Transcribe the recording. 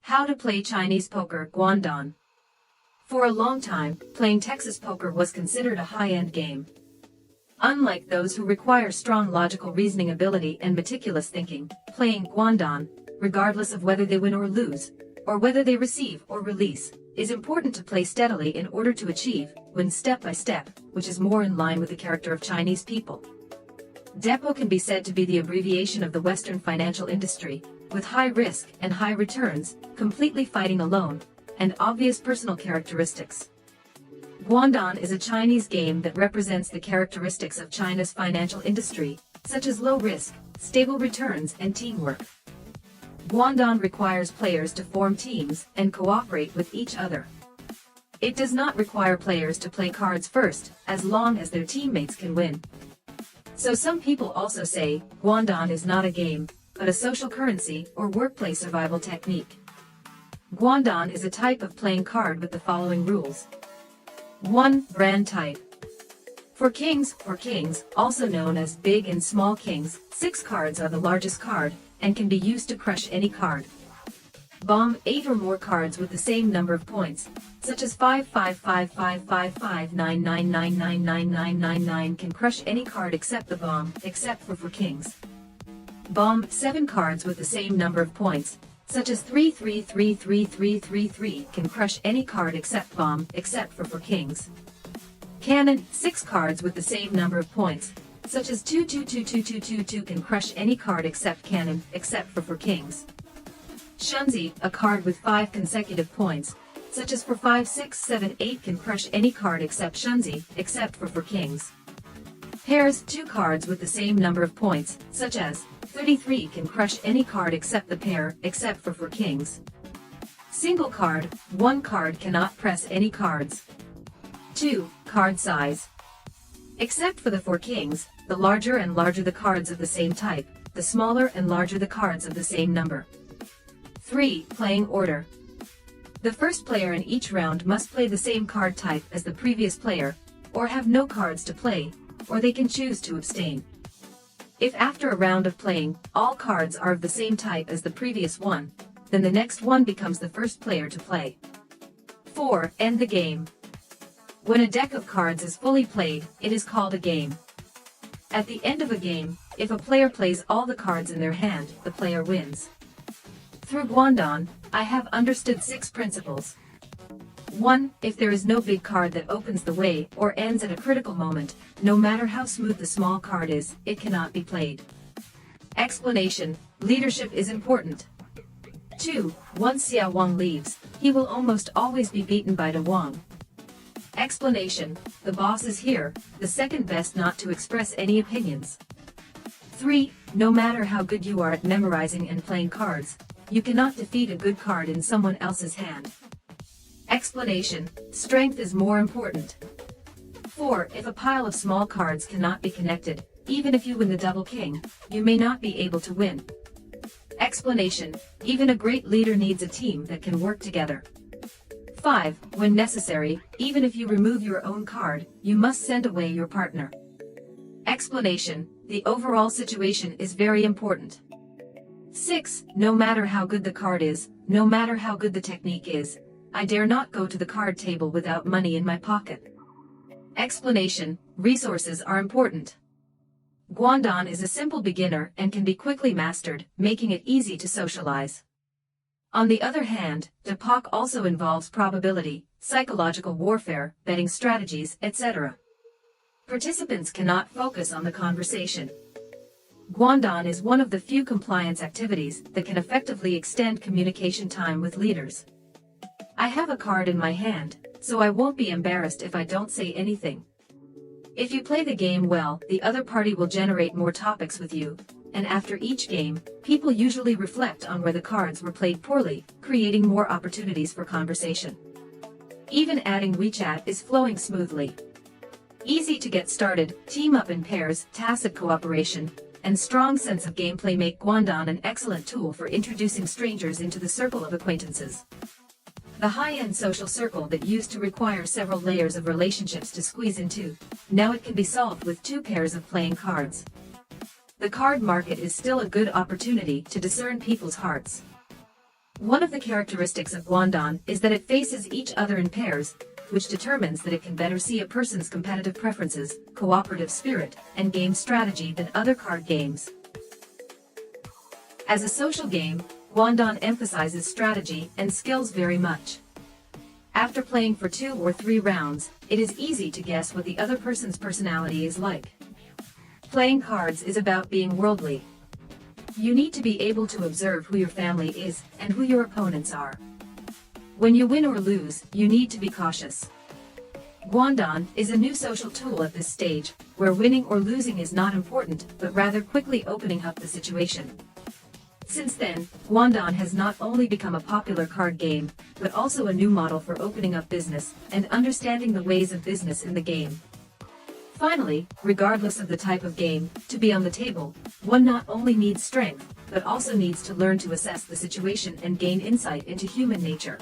How to play Chinese poker, Guandan. For a long time, playing Texas poker was considered a high-end game. Unlike those who require strong logical reasoning ability and meticulous thinking, playing Guandan, regardless of whether they win or lose, or whether they receive or release, is important to play steadily in order to achieve, win step by step, which is more in line with the character of Chinese people. Depo can be said to be the abbreviation of the Western financial industry, with high risk and high returns, completely fighting alone, and obvious personal characteristics. Guandan is a Chinese game that represents the characteristics of China's financial industry, such as low risk, stable returns and teamwork. Guandan requires players to form teams and cooperate with each other. It does not require players to play cards first, as long as their teammates can win. So some people also say, Guandan is not a game, but a social currency or workplace survival technique. Guandan is a type of playing card with the following rules. 1. Brand type. For kings, also known as big and small kings, 6 cards are the largest card, and can be used to crush any card. Bomb, 8 or more cards with the same number of points, such as 5 5 5 5 5 5 9 9 9 9 9 9 9 9 can crush any card except the bomb, except for kings. Bomb, 7 cards with the same number of points, such as 3 3 3 3 3 3 3 can crush any card except bomb, except for kings. Cannon, 6 cards with the same number of points, such as 2 2 2 2 2 2 2 can crush any card except cannon, except for kings. Shunzi, a card with 5 consecutive points, such as 4 5 6 7 8 can crush any card except Shunzi, except for kings. Pairs, 2 cards with the same number of points, such as 33 can crush any card except the pair, except for kings. Single card, 1 card cannot press any cards. 2. Card size. Except for the 4 kings, the larger and larger the cards of the same type, the smaller and larger the cards of the same number. 3. Playing order. The first player in each round must play the same card type as the previous player, or have no cards to play, or they can choose to abstain. If after a round of playing, all cards are of the same type as the previous one, then the next one becomes the first player to play. 4. End the game. When a deck of cards is fully played, it is called a game. At the end of a game, if a player plays all the cards in their hand, the player wins. Through Guandan, I have understood 6 principles. 1. If there is no big card that opens the way or ends at a critical moment, no matter how smooth the small card is, it cannot be played. Explanation. Leadership is important. 2. Once Xia Wang leaves, he will almost always be beaten by De Wang. Explanation. The boss is here, the second best not to express any opinions. 3. No matter how good you are at memorizing and playing cards, you cannot defeat a good card in someone else's hand. Explanation. Strength is more important. 4. If a pile of small cards cannot be connected, even if you win the double king, you may not be able to win. Explanation. Even a great leader needs a team that can work together. 5. When necessary, even if you remove your own card, you must send away your partner. Explanation. The overall situation is very important. 6. No matter how good the card is, no matter how good the technique is, I dare not go to the card table without money in my pocket. Explanation. Resources are important. Guandan is a simple beginner and can be quickly mastered, making it easy to socialize. On the other hand, Depak also involves probability, psychological warfare, betting strategies, etc. Participants cannot focus on the conversation. Guandan is one of the few compliance activities that can effectively extend communication time with leaders. I have a card in my hand, so I won't be embarrassed if I don't say anything. If you play the game well, the other party will generate more topics with you, and after each game, people usually reflect on where the cards were played poorly, creating more opportunities for conversation. Even adding WeChat is flowing smoothly. Easy to get started, team up in pairs, tacit cooperation, and strong sense of gameplay make Guandan an excellent tool for introducing strangers into the circle of acquaintances. The high-end social circle that used to require several layers of relationships to squeeze into, now it can be solved with 2 pairs of playing cards. The card market is still a good opportunity to discern people's hearts. One of the characteristics of Guandan is that it faces each other in pairs, which determines that it can better see a person's competitive preferences, cooperative spirit, and game strategy than other card games. As a social game, Guandan emphasizes strategy and skills very much. After playing for 2 or 3 rounds, it is easy to guess what the other person's personality is like. Playing cards is about being worldly. You need to be able to observe who your family is and who your opponents are. When you win or lose, you need to be cautious. Guandan is a new social tool at this stage, where winning or losing is not important, but rather quickly opening up the situation. Since then, Guandan has not only become a popular card game, but also a new model for opening up business and understanding the ways of business in the game. Finally, regardless of the type of game, to be on the table, one not only needs strength, but also needs to learn to assess the situation and gain insight into human nature.